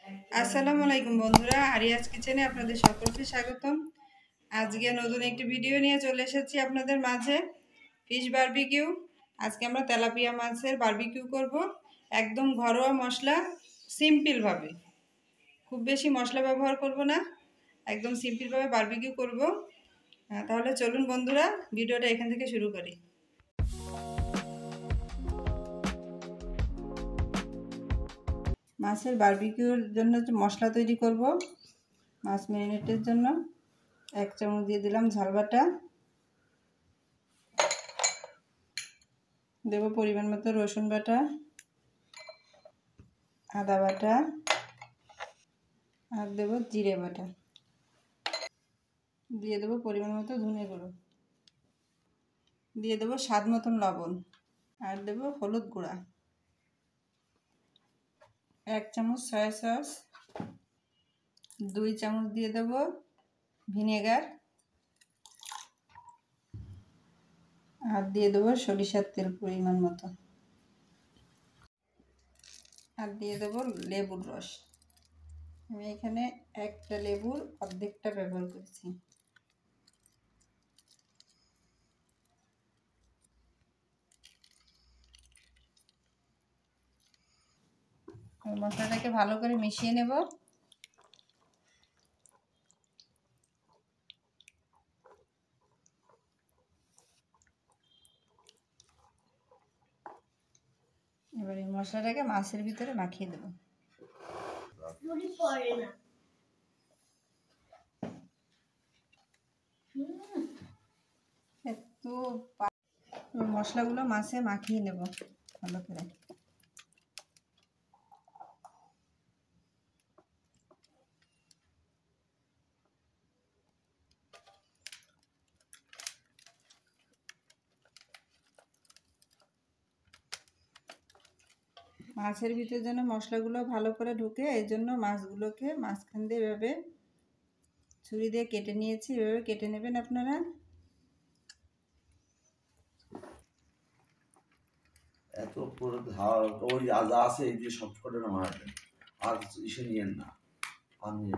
আসসালামু আলাইকুম বন্ধুরা, আরিয়াজ কিচেনে আপনাদের সকলকে স্বাগতম। আজকে নতুন একটি ভিডিও নিয়ে চলে এসেছি আপনাদের মাঝে। Fish barbecue. আজকে আমরা তেলাপিয়া মাছের বারবিকিউ করব, একদম ঘরোয়া মশলা, সিম্পলভাবে। খুব বেশি মশলা ব্যবহার করব না, একদম সিম্পলভাবে বারবিকিউ করব। তাহলে চলুন বন্ধুরা, ভিডিওটা এখান থেকে শুরু করি। মাছের বারবিকিউর জন্য যে মশলা তৈরি করব, মাছ ম্যারিনেটের জন্য 1 চামচ দিয়ে দিলাম ঝাল বাটা, দেব পরিমাণ মতো রসুন বাটা, আদা বাটা, আর দেব জিরে বাটা, দিয়ে দেব পরিমাণ মতো ধনে গুঁড়ো, দিয়ে দেব স্বাদ মতন লবণ, আর দেব হলুদ গুঁড়া, 1 চামচ সয়া সস, 2 চামচ দিয়ে দেব ভিনেগার, আর দিয়ে দেবো সরিষার তেল পরিমাণ মতো, আর দিয়ে দেবো লেবুর রস। আমি এখানে একটা লেবুর অর্ধেকটা ব্যবহার করেছি। মশলাটাকে ভালো করে মিশিয়ে নেব। এবার এই মশলাটাকে মাছের ভিতরে মাখিয়ে দেব। একটু মশলাগুলো মাছে মাখিয়ে নেব ভালো করে। মাছের ভিতরে যেন মশলাগুলো ভালো করে ঢুকে, এই জন্য মাছগুলোকে মাঝখান দিয়ে এভাবে ছুরি দিয়ে কেটে নিয়েছি। এভাবে কেটে নেবেন আপনারা। এত ওই আজ আছে এই যে সব করে না মারবেন, আর ইসে নিয়েন না, আর নিয়ে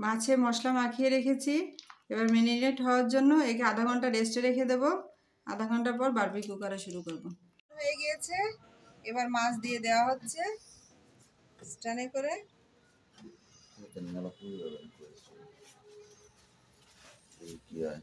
মাছে মশলা মাখিয়ে রেখেছি। এবার ম্যারিনেট হওয়ার জন্য একে আধা ঘন্টা রেস্টে রেখে দেব। আধা ঘন্টা পর বারবিকিউ করা শুরু করব। হয়ে গিয়েছে, এবার মাছ দিয়ে দেওয়া হচ্ছে স্ট্যান্ডে করে। কি হয়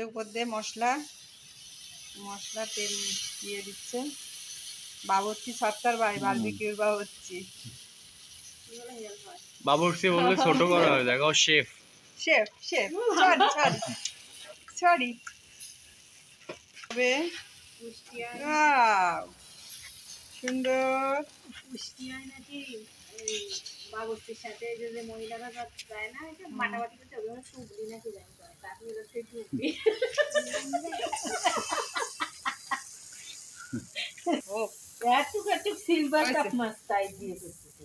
উপর দিয়ে মশলা তেল দিয়ে দিচ্ছে। বাবুর্চি সরকার ভাই, বারবিকিউর বাবুর্চি। বাবুর্চি বললে ছোট করা হয়, দেখো chef. Chef chef sorry sorry sorry. সুন্দর বাবুর্চির সাথে যে মহিলারা যায় না, মাটামাটি করতে ওগুলো সুবলি নাকি জানি তারপরে একটু সিলভার কাপ মাছ তাই দিয়ে করতেছে।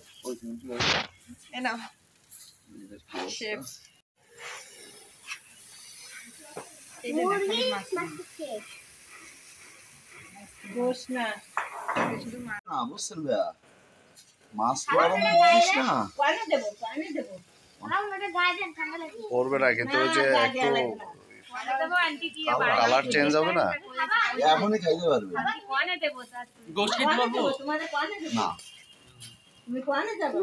শেফ গোশ না, শুধু মাছ। না বুঝছেন ভাইয়া, মাছ তো আর বুঝিস না করবে না, কিন্তু ওই যে একটু কালার চেঞ্জ হবে না, এখনই খাইতে পারবে না। গোশ খেতে পারবো না, তুমি কোয়ানে যাবে,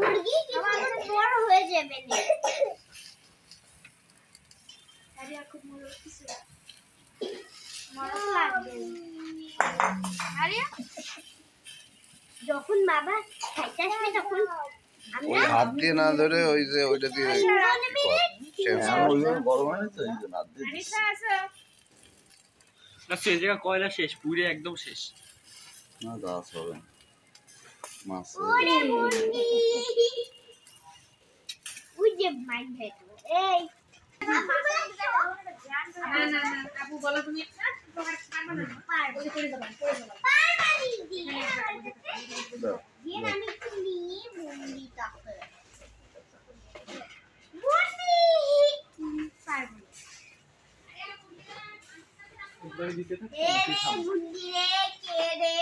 আমাদের বড় হয়ে যাবে না। আরিয়া খুব মজা হচ্ছে, মজা লাগবে। আরিয়া যখন বাবা খাইতে আসবে তখন ওই হাত দিয়ে না ধরে ওই যে ওইটা দিয়ে গরম হয় না তো, এই জন্য হাত দিয়ে না, সে জায়গা কয়লা শেষ, পুরে একদম শেষ। না গাছ হবে মাছ। ওই যে মাইন্ড ভেট এই না না না আপু বলো তুমি তোমার পারবে না পারবে করে দাও পারবে দিয়ে আমি একটু নিয়ে বন্দি তাকে বন্দি পারবে এ বন্দি রে কে রে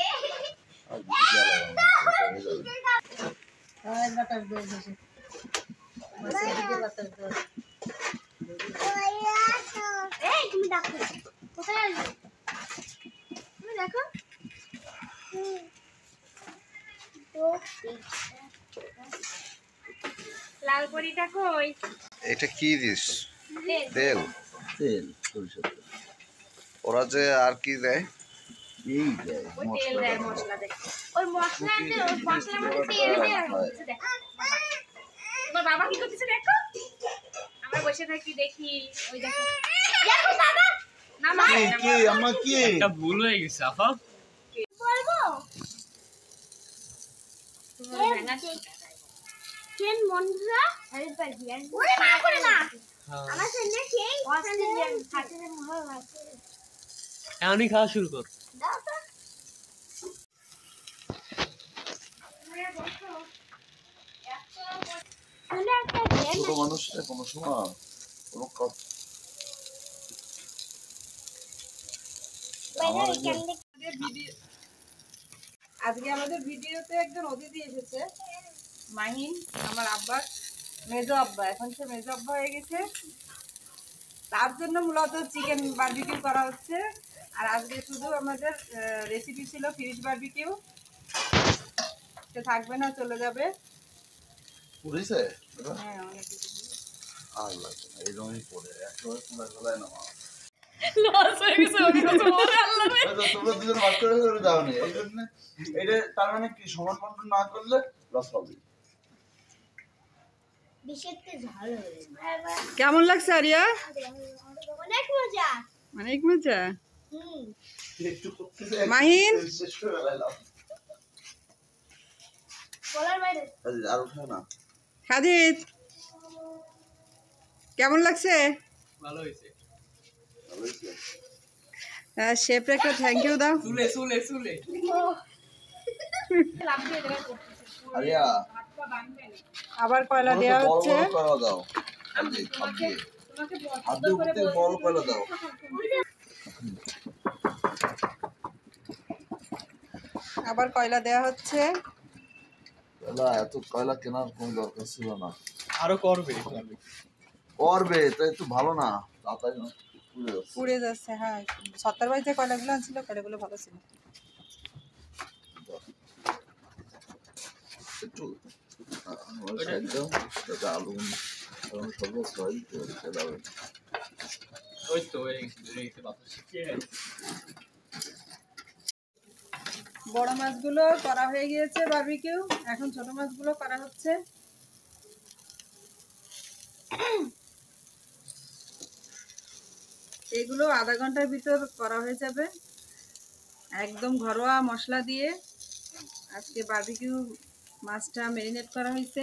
আর বাতাস দে বসে মাছের দিকে বাতাস দে এই তুমি দেখো কোথায় আসবে তুমি দেখো লাল পরিটা কই এটা কি দিস? তেল তেল। তেল সরিষার তেল ওরা যে আর কি দেয়? এই দেয় ওই তেল দেয় মশলা দেয় ওই মশলাতে ওই মশলার মধ্যে তেল দেয় আর কিছু দেখো তোমার বাবা কি করতেছে দেখো আমরা বসে থাকি দেখি ওই দেখো দেখো বাবা না মা কি আম্মা কি একটা ভুল হয়ে গেছে আপা। বলবো কেন বন্ধুরা আরে পারবি ওরে মা করে না আমার সঙ্গে সেই অস্ট্রেলিয়ান হাতের মহল আছে এখনই খাওয়া শুরু কর। দাও তো আরে বসো তাহলে একটা জ্ঞান ছোট মানুষটা কোনো সময় কোনো কথা বাইরে কেন আজকে আমাদের ভিডিওতে একজন অতিথি এসেছে, মাহিন, আমার আব্বার মেজো আব্বা। এখন সে মেজো আব্বা হয়ে গেছে, তার জন্য মূলত চিকেন বারবিকিউ করা হচ্ছে। আর আজকে শুধু আমাদের রেসিপি ছিল ফিশ বারবিকিউ। সে থাকবে না, চলে যাবে। পুড়েছে হ্যাঁ, অনেক কিছু। আর লাগবে না এইরকমই পড়ে একবার পুরা গলায় না লস হয়ে গেছে, ওকে কিছু বলে আল্লাহ রে। তোমরা দুজন ভাগ করে করে দাওনি এই জন্য এটা তার মানে কি সমান বন্টন না করলে লস হবে বিশেষতে ঝাল হয়ে কেমন লাগছে আরিয়া? অনেক মজা অনেক মজা। একটু করতে মাহিন? শেষ করে লাইলাম বলার বাইরে আর উঠে না খাদিজ, কেমন লাগছে? ভালো হয়েছে। ভালো হয়েছে শেফরে একটা থ্যাংক ইউ দাও। চুলে চুলে চুলে লাভ দিয়ে দেবে আরিয়া আবার কয়লা দেওয়া হচ্ছে। বড় কয়লা দাও হাত দিয়ে হাত দিয়ে উপর থেকে বড় কয়লা দাও আবার কয়লা দেওয়া হচ্ছে। কয়লা এত কয়লা কেনার কোনো দরকার ছিল না আরো করবে। করবে তো একটু ভালো না তাড়াতাড়ি না পুড়ে যাচ্ছে পুড়ে যাচ্ছে। হ্যাঁ, সত্তর বাড়িতে কয়লাগুলো আনছিল, কয়লাগুলো ভালো ছিল। একটু একদম যাতে আলু সর্বোচ্চ হয় দাও ওই তো এই বাতাস বড় মাছগুলো করা হয়ে গিয়েছে বারবিকিউ, এখন ছোট মাছগুলো করা হচ্ছে। এগুলো আধা ঘন্টার ভিতর করা হয়ে যাবে, একদম ঘরোয়া মশলা দিয়ে। আজকে বারবিকিউ মাছটা ম্যারিনেট করা হয়েছে,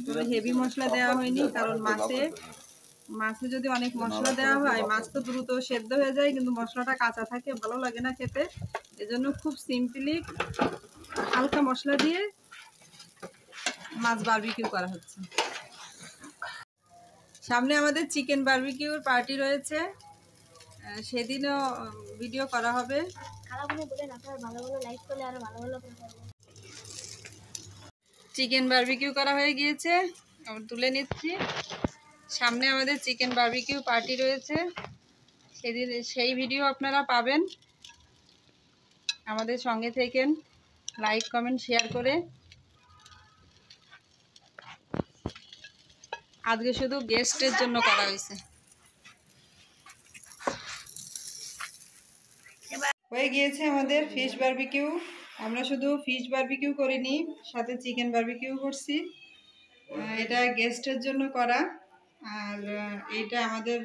কোনো হেভি মশলা দেওয়া হয়নি, কারণ মাছে যদি অনেক মশলা দেওয়া হয় মাছ তো দ্রুত সেদ্ধ হয়ে যায়, কিন্তু মশলাটা কাঁচা থাকে, ভালো লাগে না খেতে। এজন্য খুব সিম্পলি হালকা মশলা দিয়ে মাছ বারবিকিউ করা হচ্ছে। সামনে আমাদের চিকেন বারবিকিউর পার্টি রয়েছে, সেদিনও ভিডিও করা হবে। খারাপনে বলে না আপনারা ভালো ভালো লাইক করলে আরো ভালো ভালো করে করব চিকেন বারবিকিউ করা হয়ে গিয়েছে, আমি তুলে নিচ্ছি। সামনে আমাদের চিকেন বারবিকিউ পার্টি রয়েছে, সেদিন সেই ভিডিও আপনারা পাবেন। আমাদের সঙ্গে থেকেন, লাইক কমেন্ট শেয়ার করে। আজকে শুধু গেস্টের জন্য করা হয়েছে। হয়ে গিয়েছে আমাদের ফিশ বারবিকিউ। আমরা শুধু ফিশ বারবিকিউ করিনি, সাথে চিকেন বারবিকিউ করছি। এটা গেস্টের জন্য করা। আর এইটা আমাদের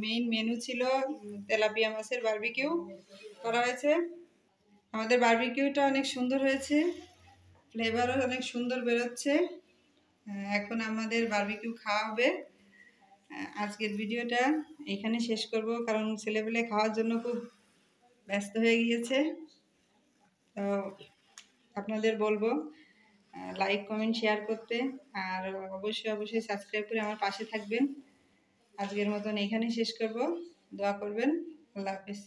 মেইন মেনু ছিল, তেলাপিয়া মাছের বারবিকিউ করা হয়েছে। আমাদের বারবিকিউটা অনেক সুন্দর হয়েছে, ফ্লেভারও অনেক সুন্দর বেরোচ্ছে। এখন আমাদের বারবিকিউ খাওয়া হবে। আজকের ভিডিওটা এখানে শেষ করব, কারণ ছেলেপেলে খাওয়ার জন্য খুব ব্যস্ত হয়ে গিয়েছে। তো আপনাদের বলবো লাইক কমেন্ট শেয়ার করতে, আর অবশ্যই সাবস্ক্রাইব করে আমার পাশে থাকবেন। আজকের মতন এখানে শেষ করব। দোয়া করবেন। আল্লাহ হাফেজ।